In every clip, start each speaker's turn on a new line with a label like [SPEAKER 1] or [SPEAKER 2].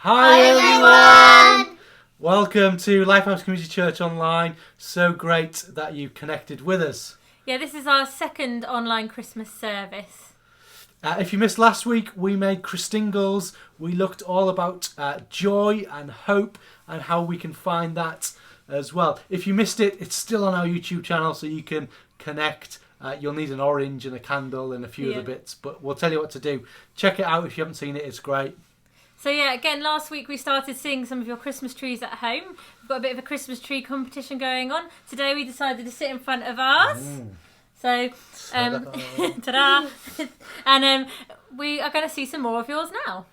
[SPEAKER 1] Hi everyone! Welcome to Lifehouse Community Church Online. So great that you connected with us.
[SPEAKER 2] Yeah, this is our second online Christmas service.
[SPEAKER 1] If you missed last week, we made Christingles. We looked all about joy and hope and how we can find that as well. If you missed it, it's still on our YouTube channel, so you can connect. You'll need an orange and a candle and a few other bits, but we'll tell you what to do. Check it out if you haven't seen it, it's great.
[SPEAKER 2] So yeah, again, last week we started seeing some of your Christmas trees at home. We've got a bit of a Christmas tree competition going on. Today we decided to sit in front of ours. So, ta-da! And we are going to see some more of yours now.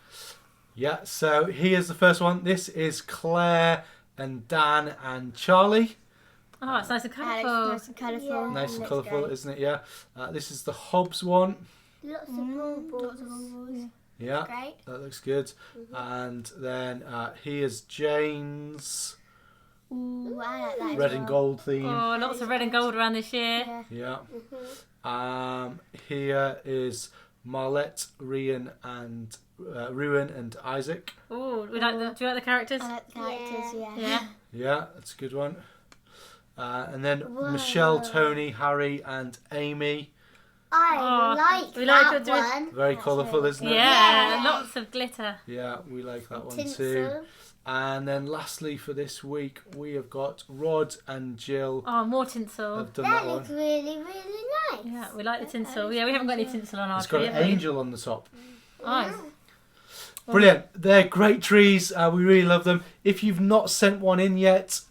[SPEAKER 1] Yeah, so here's the first one. This is Claire and Dan and Charlie.
[SPEAKER 2] Oh, it's nice and colourful.
[SPEAKER 3] Nice and colourful.
[SPEAKER 1] Nice and colourful, isn't it? Yeah. This is the Hobbs one.
[SPEAKER 3] Lots of baubles.
[SPEAKER 1] Yeah,
[SPEAKER 3] Great.
[SPEAKER 1] that looks good. And then here's Jane's
[SPEAKER 3] Ooh, I like that.
[SPEAKER 1] red and gold theme.
[SPEAKER 2] Oh, lots of red and gold around this year.
[SPEAKER 1] Yeah. Here is Marlette, Ruin and Isaac.
[SPEAKER 2] Oh, do you like the characters?
[SPEAKER 3] I like the characters,
[SPEAKER 2] Yeah.
[SPEAKER 1] Yeah, that's a good one. And then Michelle, Tony, Harry and Amy.
[SPEAKER 3] We like that one.
[SPEAKER 1] Very colourful, isn't it?
[SPEAKER 2] Yeah, lots of glitter.
[SPEAKER 1] Yeah, we like that one
[SPEAKER 3] Tinsel.
[SPEAKER 1] too. And then lastly for this week, we have got Rod and Jill.
[SPEAKER 2] Oh, more tinsel.
[SPEAKER 1] Have done
[SPEAKER 3] That
[SPEAKER 1] that one.
[SPEAKER 3] looks really, really nice.
[SPEAKER 2] Yeah, we like the tinsel. Yeah, we haven't got any tinsel on our
[SPEAKER 1] It's got
[SPEAKER 2] tree.
[SPEAKER 1] an
[SPEAKER 2] have we?
[SPEAKER 1] angel on the top.
[SPEAKER 2] Nice.
[SPEAKER 1] Brilliant. They're great trees. We really love them. If you've not sent one in yet,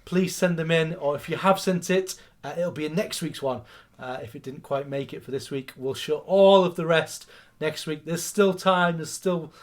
[SPEAKER 1] please send them in. Or if you have sent it, it'll be in next week's one. If it didn't quite make it for this week, we'll show all of the rest next week. There's still time. There's still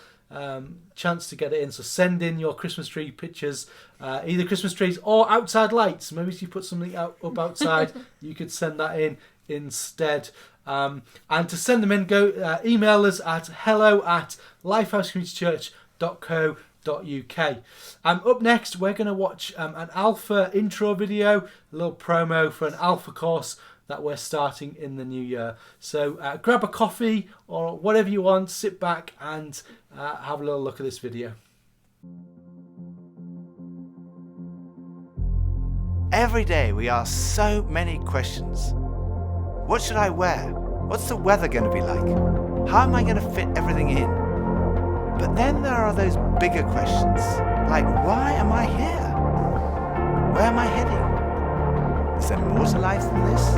[SPEAKER 1] chance to get it in. So send in your Christmas tree pictures, either Christmas trees or outside lights. Maybe if you put something up outside, you could send that in instead. And to send them in, go email us at hello@lifehousecommunitychurch.co.uk. Up next, we're going to watch an Alpha intro video, a little promo for an Alpha course that we're starting in the new year. So grab a coffee or whatever you want, sit back and have a little look at this video.
[SPEAKER 4] Every day we ask so many questions. What should I wear? What's the weather going to be like? How am I going to fit everything in? But then there are those bigger questions, like why am I here? Where am I heading? Is there more to life than this?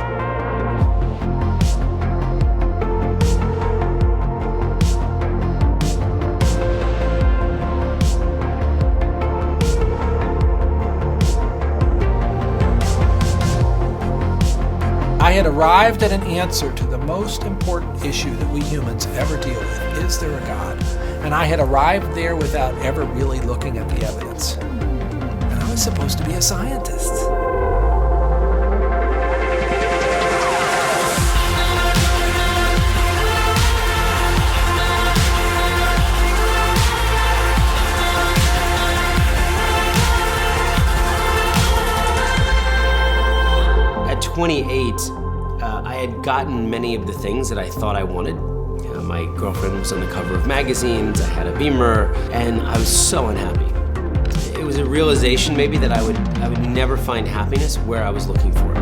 [SPEAKER 5] I had arrived at an answer to the most important issue that we humans ever deal with. Is there a God? And I had arrived there without ever really looking at the evidence. And I was supposed to be a scientist.
[SPEAKER 6] At 28, I had gotten many of the things that I thought I wanted. My girlfriend was on the cover of magazines, I had a Beamer, and I was so unhappy. It was a realization maybe that I would never find happiness where I was looking for it.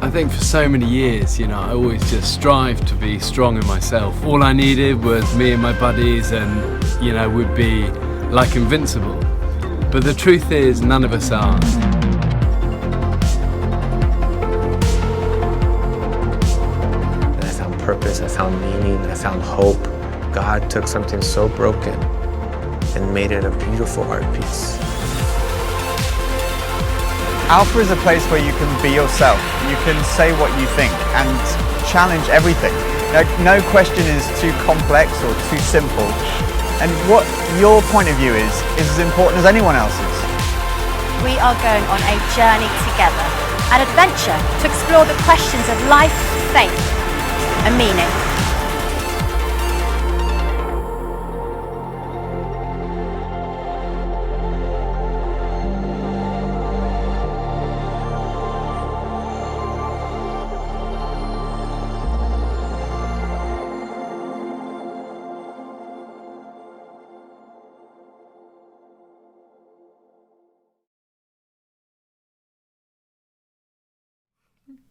[SPEAKER 7] I think for so many years, I always just strived to be strong in myself. All I needed was me and my buddies and, we'd be like invincible. But the truth is, none of us are.
[SPEAKER 8] I found purpose, I found meaning, I found hope. God took something so broken and made it a beautiful art piece.
[SPEAKER 9] Alpha is a place where you can be yourself. You can say what you think and challenge everything. No question is too complex or too simple. And what your point of view is as important as anyone else's.
[SPEAKER 10] We are going on a journey together, an adventure to explore the questions of life, faith, and meaning.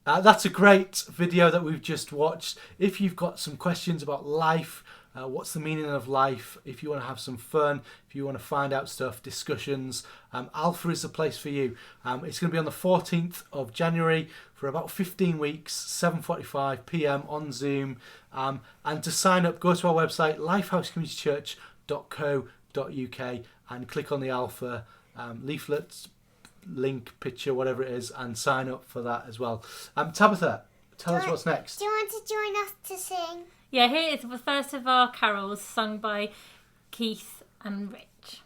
[SPEAKER 1] That's a great video that we've just watched. If you've got some questions about life, what's the meaning of life, if you want to have some fun, if you want to find out stuff, discussions, Alpha is the place for you. It's going to be on the 14th of January for about 15 weeks, 7:45 p.m. on Zoom. And to sign up, go to our website, lifehousecommunitychurch.co.uk, and click on the Alpha leaflets, link, picture, whatever it is, and sign up for that as well. Tabitha, tell us what's next.
[SPEAKER 3] Do you want to join us to sing?
[SPEAKER 2] Yeah, here is the first of our carols sung by Keith and Rich.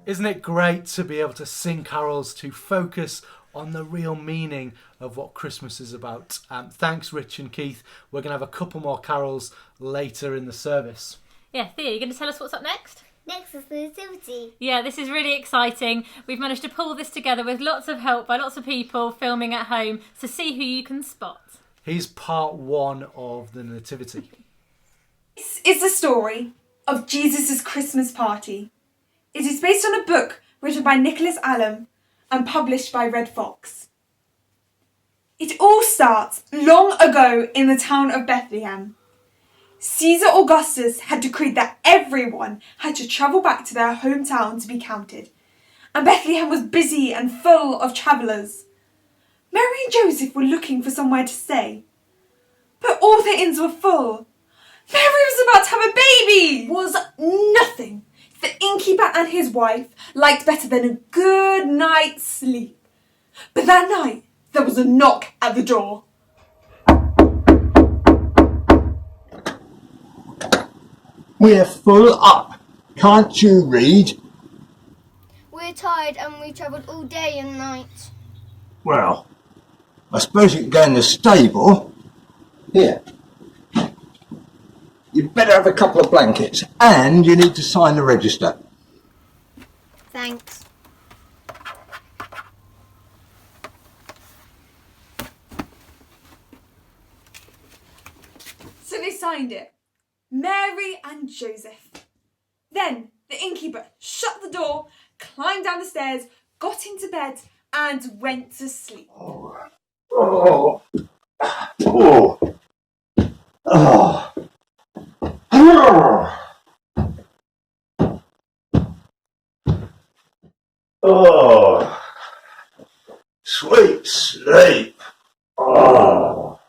[SPEAKER 1] Isn't it great to be able to sing carols, to focus on the real meaning of what Christmas is about? Thanks, Rich and Keith. We're going to have a couple more carols later in the service.
[SPEAKER 2] Yeah, Thea, you're going to tell us what's up next?
[SPEAKER 3] Next is the Nativity.
[SPEAKER 2] Yeah, this is really exciting. We've managed to pull this together with lots of help by lots of people filming at home to see who you can spot.
[SPEAKER 1] Here's part 1 of the Nativity.
[SPEAKER 11] This is the story of Jesus' Christmas party. It is based on a book written by Nicholas Allen and published by Red Fox. It all starts long ago in the town of Bethlehem. Caesar Augustus had decreed that everyone had to travel back to their hometown to be counted, and Bethlehem was busy and full of travellers. Mary and Joseph were looking for somewhere to stay, but all the inns were full. Mary was about to have a baby! Was nothing the innkeeper and his wife liked better than a good night's sleep. But that night, there was a knock at the door.
[SPEAKER 12] We're full up. Can't you read?
[SPEAKER 3] We're tired and we travelled all day and night.
[SPEAKER 12] Well, I suppose you can go in the stable. Here. You'd better have a couple of blankets and you need to sign the register.
[SPEAKER 3] Thanks.
[SPEAKER 11] So they signed it. Mary and Joseph. Then the innkeeper shut the door, climbed down the stairs, got into bed and went to sleep.
[SPEAKER 12] Oh. Oh. Oh. Oh. Oh. Sweet sleep. Oh.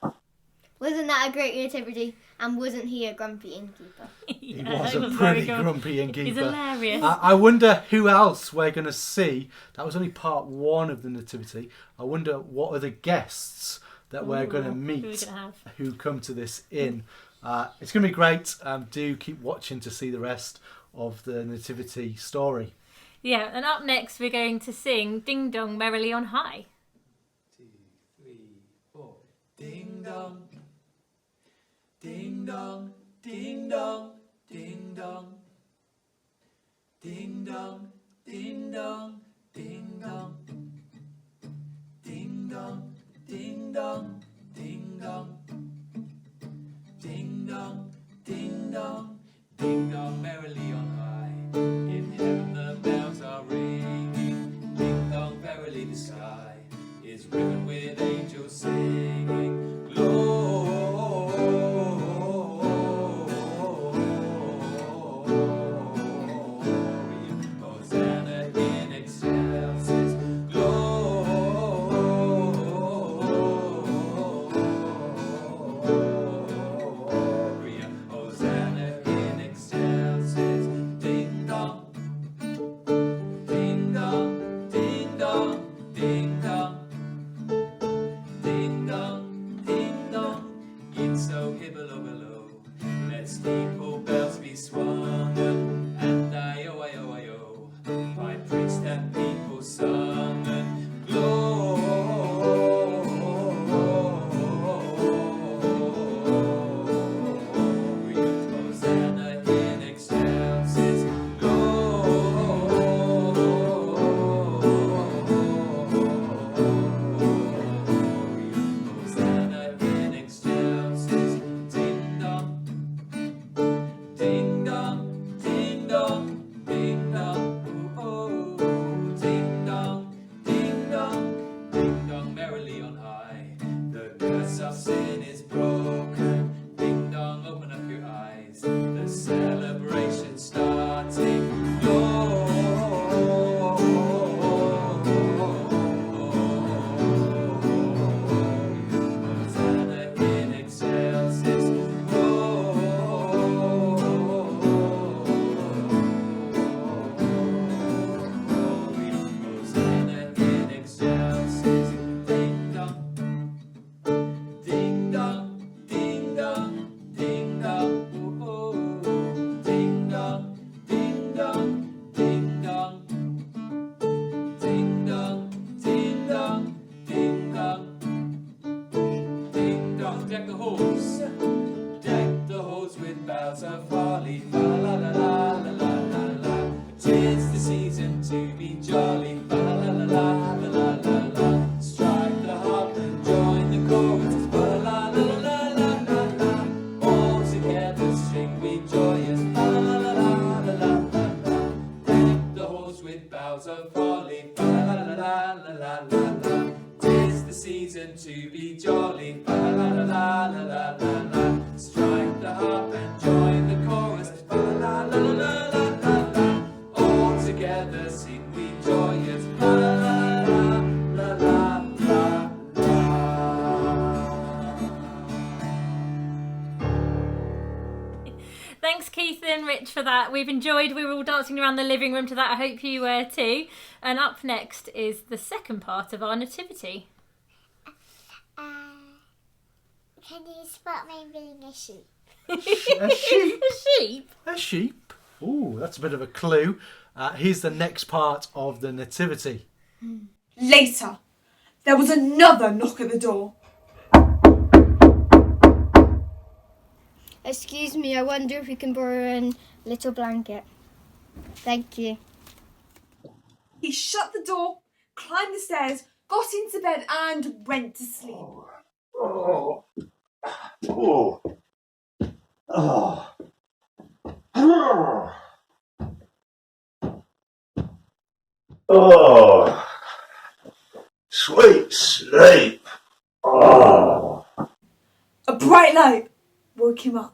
[SPEAKER 3] Wasn't that a great nativity? And wasn't he a grumpy innkeeper?
[SPEAKER 1] He was a pretty grumpy innkeeper.
[SPEAKER 2] He's hilarious.
[SPEAKER 1] I wonder who else we're going to see. That was only part 1 of the nativity. I wonder what other guests that we're going to meet who come to this inn. It's going to be great. Do keep watching to see the rest of the nativity story.
[SPEAKER 2] Yeah, and up next we're going to sing Ding Dong Merrily on High.
[SPEAKER 5] 2, 3, 4. Ding dong. Ding dong, ding dong, ding dong. Ding dong, ding dong, ding dong. Ding dong, ding dong, ding dong. Ding dong, ding dong, ding dong merrily on high. In heaven the bells are ringing. Ding dong merrily the sky is riven with angels singing. Glory.
[SPEAKER 2] Thanks, Keith and Rich, for that. We've enjoyed. We were all dancing around the living room to that. I hope you were too. And up next is the second part of our nativity.
[SPEAKER 3] Can you spot me being a sheep?
[SPEAKER 1] A sheep?
[SPEAKER 2] A sheep?
[SPEAKER 1] A sheep? Ooh, that's a bit of a clue. Here's the next part of the Nativity.
[SPEAKER 11] Later, there was another knock at the door.
[SPEAKER 3] Excuse me, I wonder if we can borrow a little blanket. Thank you.
[SPEAKER 11] He shut the door, climbed the stairs, got into bed and went to sleep.
[SPEAKER 12] Oh. Oh. Oh. Oh. Oh. Sweet sleep. Oh.
[SPEAKER 11] A bright light woke him up.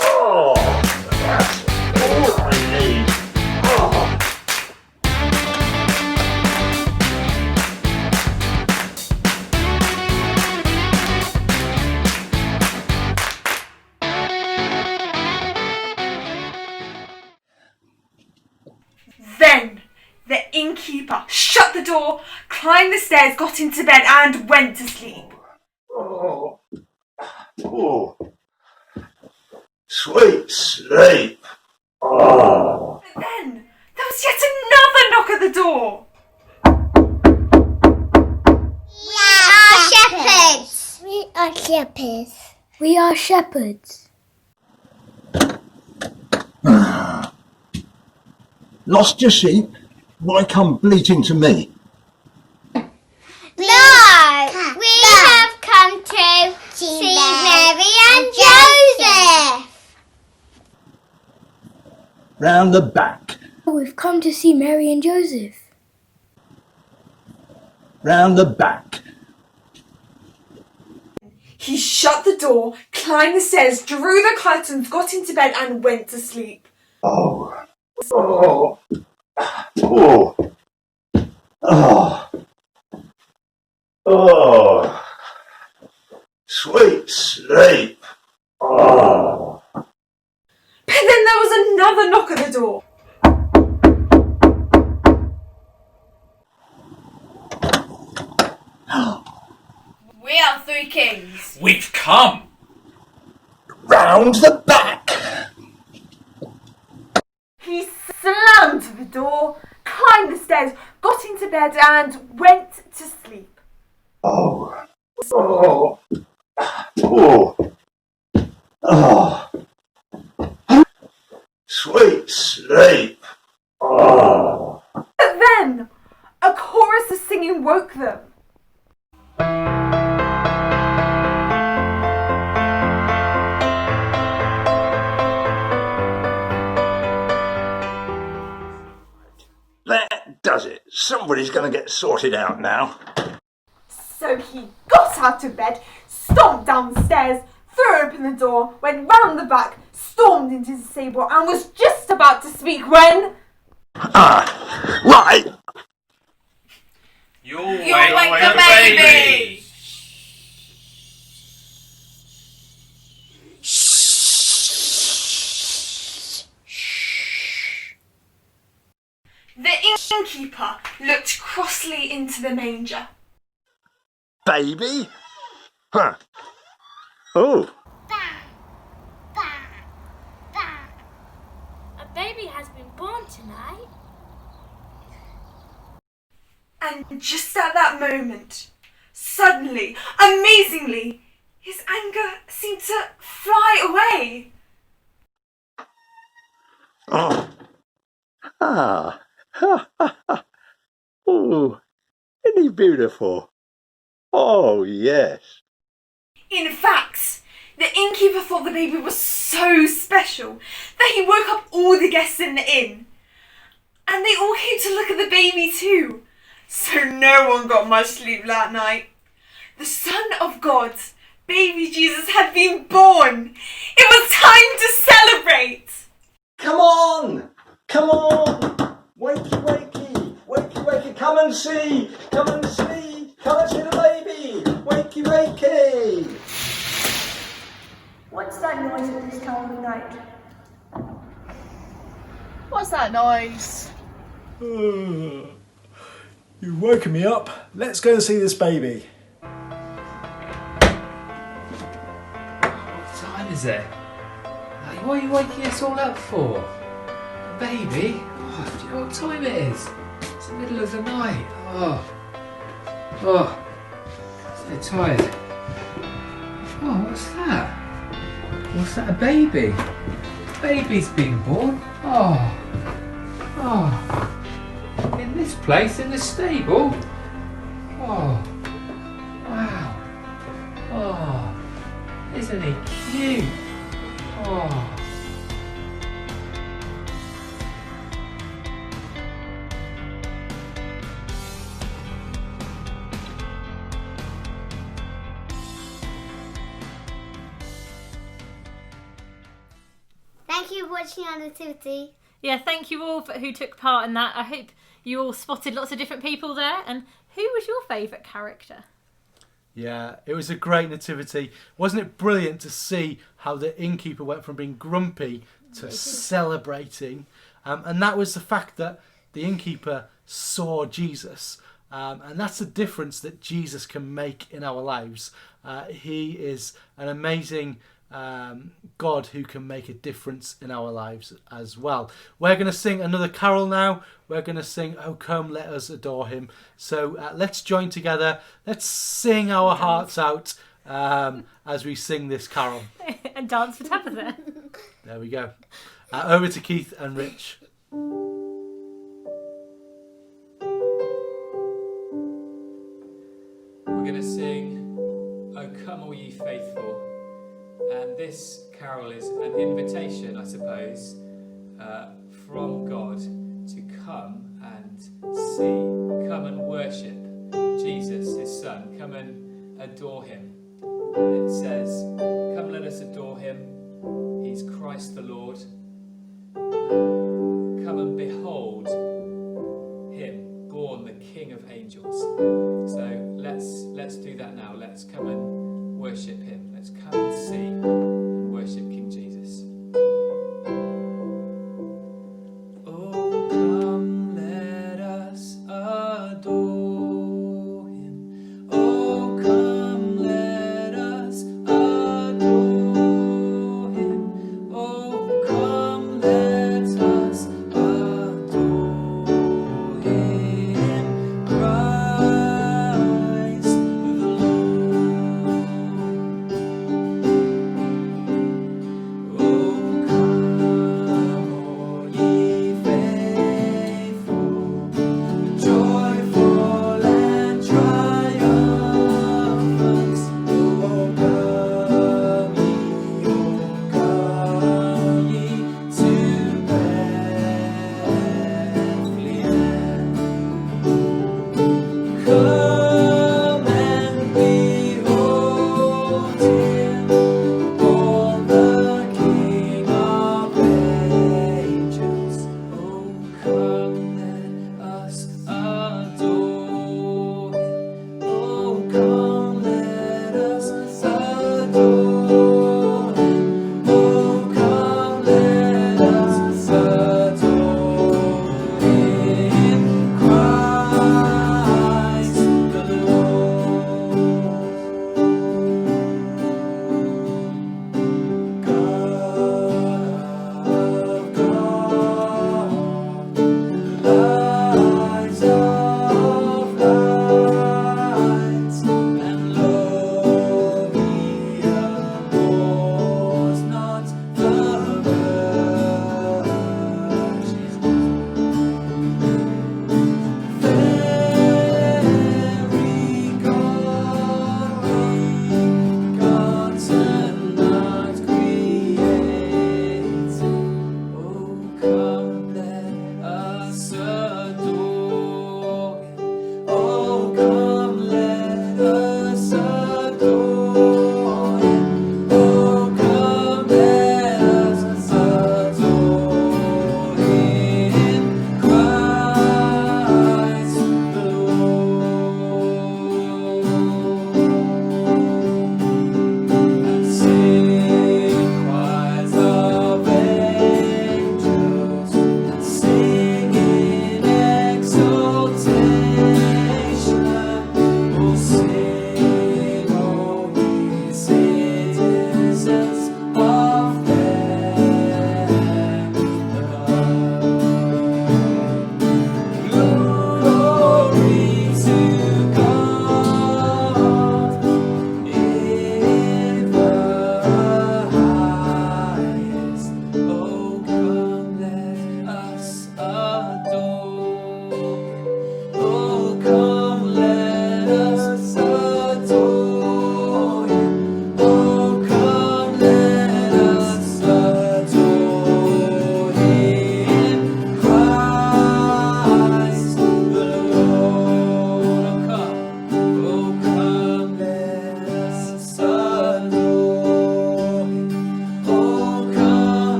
[SPEAKER 12] Oh, that's all I need. Oh.
[SPEAKER 11] Then the innkeeper shut the door, climbed the stairs, got into bed and went to sleep.
[SPEAKER 12] Oh. Oh. Sweet sleep. Oh.
[SPEAKER 11] But then there was yet another knock at the door.
[SPEAKER 3] We are shepherds. We are shepherds.
[SPEAKER 12] Lost your sheep? Why come bleating to me?
[SPEAKER 3] No, we have come to see Mary and Joseph.
[SPEAKER 12] Round the back.
[SPEAKER 3] We've come to see Mary and Joseph.
[SPEAKER 12] Round the back.
[SPEAKER 11] He shut the door, climbed the stairs, drew the curtains, got into bed and went to sleep.
[SPEAKER 12] Oh. Oh. Oh. Oh. Oh. Sweet sleep. Oh.
[SPEAKER 11] But then there was another knock at the door. We are three kings.
[SPEAKER 5] We've come.
[SPEAKER 12] Round the back.
[SPEAKER 11] He slammed the door, climbed the stairs, got into bed and went to sleep.
[SPEAKER 12] Oh. Oh. Oh. Oh. Sweet sleep. Oh.
[SPEAKER 11] But then a chorus of singing woke them.
[SPEAKER 12] That does it. Somebody's going to get sorted out now.
[SPEAKER 11] So he got out of bed, stomped down the stairs, threw open the door, went round the back, stormed into the stable and was just about to speak when...
[SPEAKER 12] Right.
[SPEAKER 5] You'll
[SPEAKER 11] wake the baby. The innkeeper looked crossly into the manger.
[SPEAKER 12] Baby? Huh. Oh.
[SPEAKER 3] A baby has been born tonight.
[SPEAKER 11] And just at that moment, suddenly, amazingly, his anger seemed to fly away.
[SPEAKER 12] Oh. Ah. Ha ha ha. Oh. Isn't he beautiful? Oh, yes.
[SPEAKER 11] In fact, the innkeeper thought the baby was so special that he woke up all the guests in the inn. And they all came to look at the baby too. So no one got much sleep that night. The Son of God, baby Jesus, had been born. It was time to celebrate.
[SPEAKER 12] Come on! Come on! Wakey, wakey! Wakey, wakey! Come and see! Come and see! Come and see the baby! Wakey, wakey!
[SPEAKER 11] What's that noise at this time of the night?
[SPEAKER 13] What's that noise?
[SPEAKER 1] You've woken me up. Let's go and see this baby.
[SPEAKER 5] is it? What are you waking us all up for? A baby? Oh, do you know what time it is? It's the middle of the night. Oh, so tired. Oh, what's that? What's that, a baby? Baby's been born. Oh. In this place, in the stable? Oh. Wow. Oh. Isn't he cute? Oh.
[SPEAKER 3] Thank you for watching our nativity.
[SPEAKER 2] Yeah, thank you all who took part in that. I hope you all spotted lots of different people there. And who was your favourite character?
[SPEAKER 1] Yeah, it was a great nativity. Wasn't it brilliant to see how the innkeeper went from being grumpy to celebrating? And that was the fact that the innkeeper saw Jesus. And that's the difference that Jesus can make in our lives. He is an amazing God who can make a difference in our lives as well. We're going to sing another carol now. We're going to sing "Oh Come Let Us Adore Him." So let's join together. Let's sing our hearts out as we sing this carol.
[SPEAKER 2] And dance for Tabitha.
[SPEAKER 1] There we go. Over to Keith and Rich.
[SPEAKER 5] We're going to sing "Oh Come All Ye Faithful." And this carol is an invitation, I suppose, from God to come and see, come and worship Jesus, his son, come and adore him. And it says, come let us adore him, he's Christ the Lord. Come and behold him, born the King of angels. So let's do that now. Let's come and worship him. Let's come and see and worship King Jesus. Oh, come, let us adore him. Oh, come, let us adore him. Oh, come, let us adore him. Christ the Lord.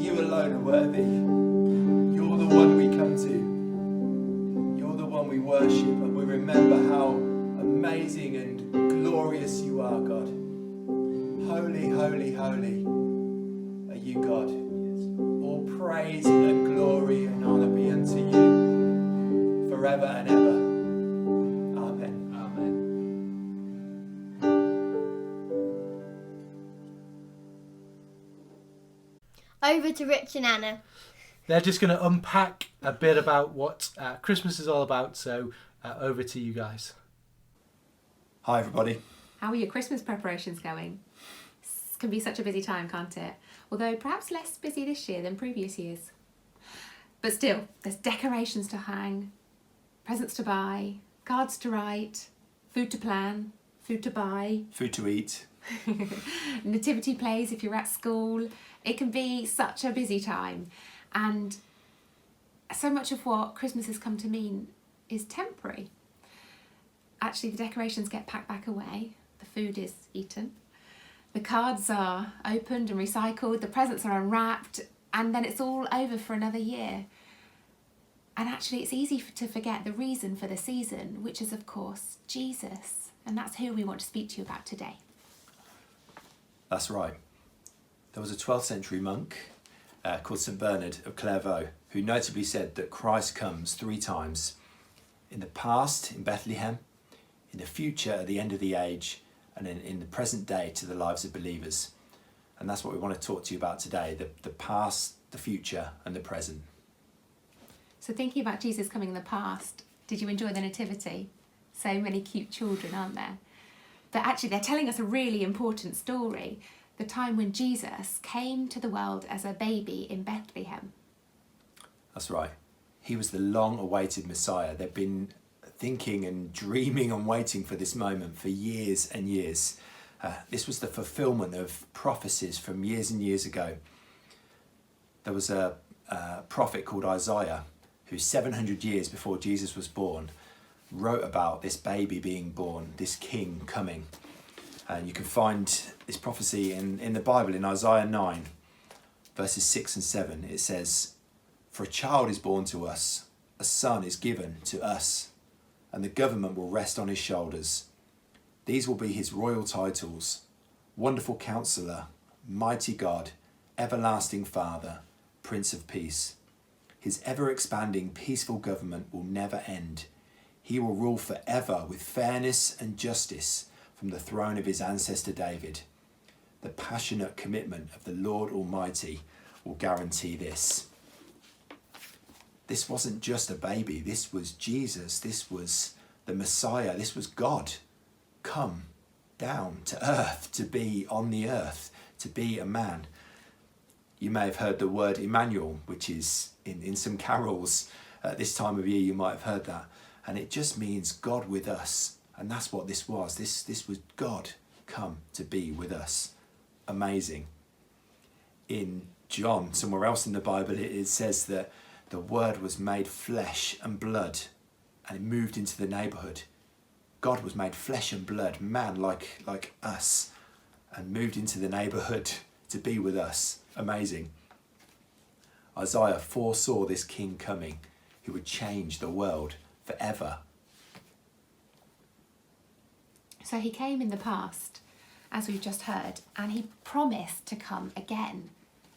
[SPEAKER 12] you alone are worthy. You're the one we come to. You're the one we worship, and we remember how amazing and glorious you are, God. Holy, holy, holy are you, God. All praise and glory and honour be unto you forever and ever. Amen. Amen.
[SPEAKER 3] Over to Rich and Anna.
[SPEAKER 1] They're just going to unpack a bit about what Christmas is all about, so over to you guys.
[SPEAKER 14] Hi everybody.
[SPEAKER 15] How are your Christmas preparations going? It can be such a busy time, can't it? Although perhaps less busy this year than previous years. But still, there's decorations to hang, presents to buy, cards to write, food to plan, food to buy,
[SPEAKER 14] Food to eat.
[SPEAKER 15] nativity plays if you're at school. It can be such a busy time, and so much of what Christmas has come to mean is temporary. Actually, the decorations get packed back away, the food is eaten, the cards are opened and recycled, the presents are unwrapped, and then it's all over for another year. And actually it's easy to forget the reason for the season, which is of course Jesus, and that's who we want to speak to you about today.
[SPEAKER 14] That's right. There was a 12th century monk called St. Bernard of Clairvaux who notably said that Christ comes 3 times. In the past, in Bethlehem, in the future, at the end of the age, and in the present day to the lives of believers. And that's what we want to talk to you about today, the past, the future, and the present.
[SPEAKER 15] So thinking about Jesus coming in the past, did you enjoy the Nativity? So many cute children, aren't there? But actually they're telling us a really important story, the time when Jesus came to the world as a baby in Bethlehem.
[SPEAKER 14] That's right. He was the long-awaited Messiah. They've been thinking and dreaming and waiting for this moment for years and years. This was the fulfillment of prophecies from years and years ago. There was a prophet called Isaiah who 700 years before Jesus was born wrote about this baby being born, this king coming. And you can find this prophecy in the Bible in Isaiah 9 verses 6 and 7. It says, "For a child is born to us, a son is given to us, and the government will rest on his shoulders. These will be his royal titles: Wonderful Counselor, Mighty God, Everlasting Father, Prince of Peace. His ever-expanding peaceful government will never end. He will rule forever with fairness and justice from the throne of his ancestor David. The passionate commitment of the Lord Almighty will guarantee this." This wasn't just a baby. This was Jesus. This was the Messiah. This was God come down to earth, to be on the earth, to be a man. You may have heard the word Emmanuel, which is in some carols at this time of year. You might have heard that. And it just means God with us. And that's what this was. This was God come to be with us. Amazing. In John, somewhere else in the Bible, it says that the Word was made flesh and blood, and it moved into the neighbourhood. God was made flesh and blood, man like us, and moved into the neighbourhood to be with us. Amazing. Isaiah foresaw this king coming who would change the world forever.
[SPEAKER 15] So he came in the past, as we've just heard, and he promised to come again.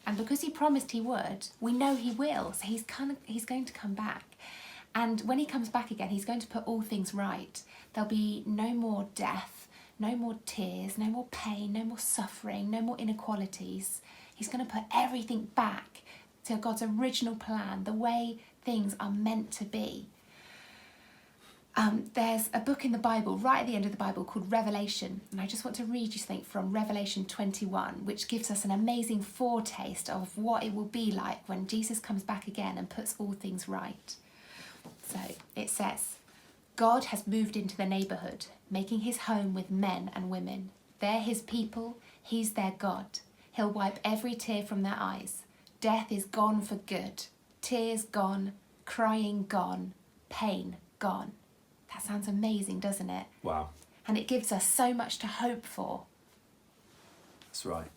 [SPEAKER 15] And because he promised he would, we know he will. So he's going to come back. And when he comes back again, he's going to put all things right. There'll be no more death, no more tears, no more pain, no more suffering, no more inequalities. He's going to put everything back to God's original plan, the way things are meant to be. There's a book in the Bible, right at the end of the Bible, called Revelation. And I just want to read you something from Revelation 21, which gives us an amazing foretaste of what it will be like when Jesus comes back again and puts all things right. So it says, "God has moved into the neighbourhood, making his home with men and women. They're his people, he's their God. He'll wipe every tear from their eyes. Death is gone for good. Tears gone, crying gone, pain gone." That sounds amazing, doesn't it?
[SPEAKER 14] Wow.
[SPEAKER 15] And it gives us so much to hope for.
[SPEAKER 14] That's right.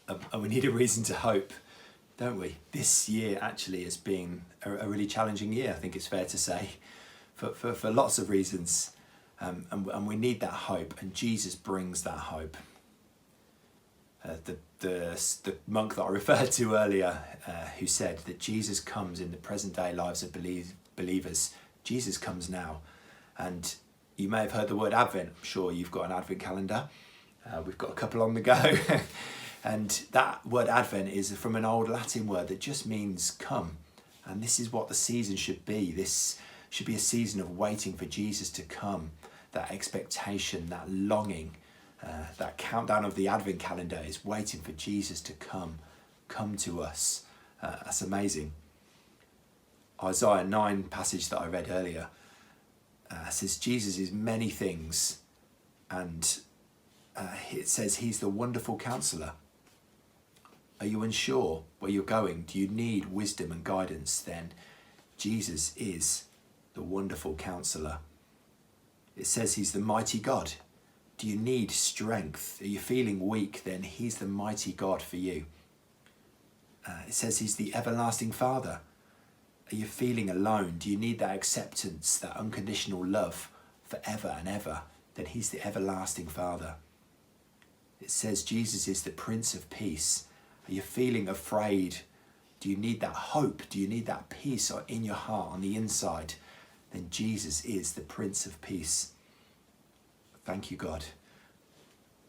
[SPEAKER 14] And we need a reason to hope. don't we? This year actually has been a really challenging year, I think it's fair to say, for lots of reasons. And we need that hope, and Jesus brings that hope. The monk that I referred to earlier, who said that Jesus comes in the present day lives of believers. Jesus comes now. And you may have heard the word Advent. I'm sure you've got an Advent calendar. We've got a couple on the go. And that word Advent is from an old Latin word that just means come. And this is what the season should be. This should be a season of waiting for Jesus to come. That expectation, that longing, that countdown of the Advent calendar is waiting for Jesus to come to us. That's amazing. Isaiah 9 passage that I read earlier says Jesus is many things, and it says he's the wonderful counselor. Are you unsure where you're going? Do you need wisdom and guidance? Then Jesus is the wonderful counselor. It says he's the mighty God. Do you need strength? Are you feeling weak? Then he's the mighty God for you. It says he's the everlasting Father. Are you feeling alone? Do you need that acceptance, that unconditional love forever and ever? Then he's the everlasting Father. It says Jesus is the Prince of Peace. Are you feeling afraid? Do you need that hope? Do you need that peace in your heart, on the inside? Then Jesus is the Prince of Peace. Thank you, God.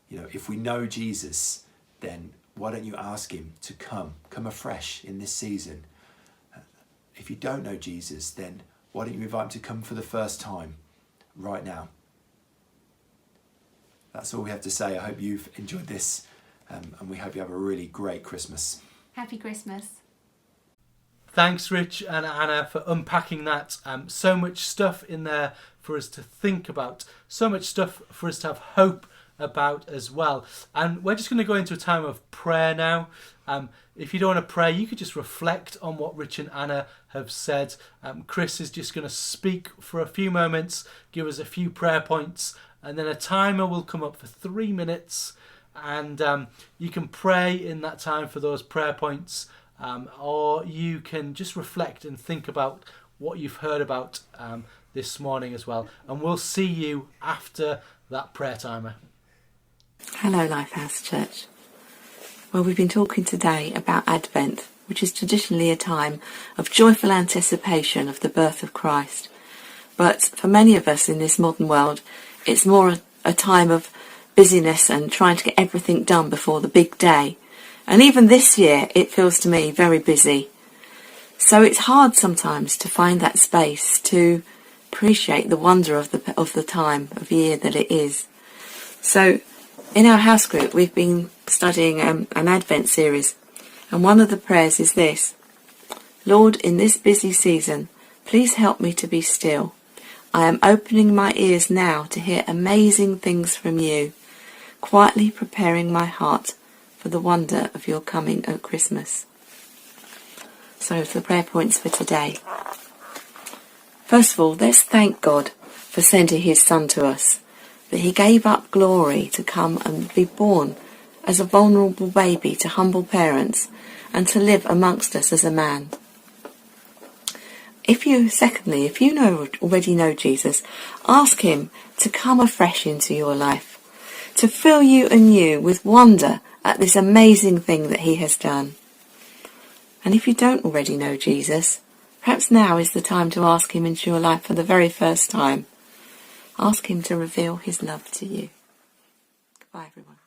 [SPEAKER 14] You know, if we know Jesus, then why don't you ask him to come afresh in this season? If you don't know Jesus, then why don't you invite him to come for the first time right now? That's all we have to say. I hope you've enjoyed this, and we hope you have a really great Christmas.
[SPEAKER 15] Happy Christmas.
[SPEAKER 1] Thanks, Rich and Anna, for unpacking that. So much stuff in there for us to think about. So much stuff for us to have hope about as well. And we're just going to go into a time of prayer now. If you don't want to pray, you could just reflect on what Rich and Anna have said. Chris is just going to speak for a few moments, give us a few prayer points, and then a timer will come up for 3 minutes. And you can pray in that time for those prayer points. Or you can just reflect and think about what you've heard about this morning as well. And we'll see you after that prayer timer.
[SPEAKER 16] Hello, Lifehouse Church. Well, we've been talking today about Advent, which is traditionally a time of joyful anticipation of the birth of Christ. But for many of us in this modern world, it's more a time of busyness and trying to get everything done before the big day. And even this year, it feels to me very busy. So it's hard sometimes to find that space to appreciate the wonder of the time of year that it is. So in our house group, we've been studying an Advent series. And one of the prayers is this: Lord, in this busy season, please help me to be still. I am opening my ears now to hear amazing things from you, quietly preparing my heart for the wonder of your coming at Christmas. So the prayer points for today. First of all, let's thank God for sending his Son to us, that he gave up glory to come and be born as a vulnerable baby to humble parents and to live amongst us as a man. If you already know Jesus, ask him to come afresh into your life, to fill you anew with wonder at this amazing thing that he has done. And if you don't already know Jesus, perhaps now is the time to ask him into your life for the very first time. Ask him to reveal his love to you. Goodbye, everyone.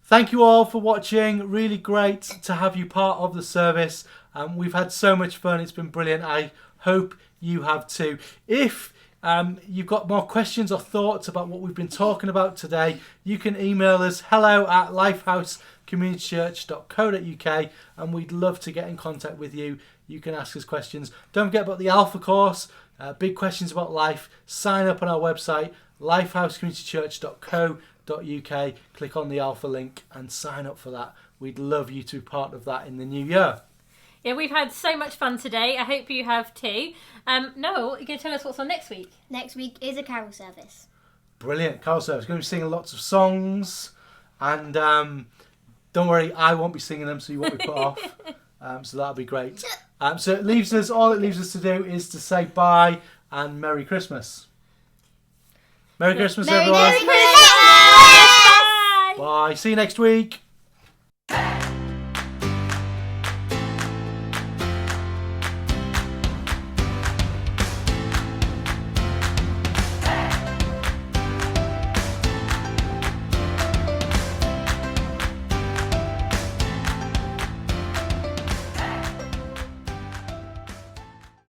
[SPEAKER 1] Thank you all for watching. Really great to have you part of the service. We've had so much fun. It's been brilliant. I hope you have too. If you've got more questions or thoughts about what we've been talking about today, you can email us hello@lifehousecommunitychurch.co.uk, and we'd love to get in contact with you. You can ask us questions. Don't forget about the Alpha course, big questions about life. Sign up on our website, lifehousecommunitychurch.co.uk. Click on the Alpha link and sign up for that. We'd love you to be part of that in the new year.
[SPEAKER 2] Yeah, we've had so much fun today. I hope you have too. Noel, you're going to tell us what's on next week?
[SPEAKER 3] Next week is a carol service.
[SPEAKER 1] Brilliant. Carol service. Going to be singing lots of songs, and don't worry, I won't be singing them, so you won't be put off. So that'll be great. So all it leaves us to do is to say bye and Merry Christmas. Merry Christmas, everyone.
[SPEAKER 3] Merry Christmas!
[SPEAKER 1] Bye. See you next week.